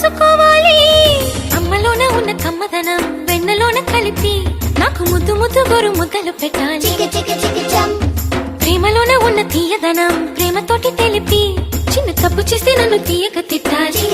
చూసుకోవాలి. అమ్మలోన ఉన్న కమ్మదనం వెన్నలోన కలిపి నాకు ముద్దు ముద్దు గోరు ముద్దలు పెట్టాలి. ప్రేమలోన ఉన్న తీయదనం ప్రేమతోటి తెలిపి చిన్న తప్పు చేస్తే నన్ను తీయక తిట్టాలి.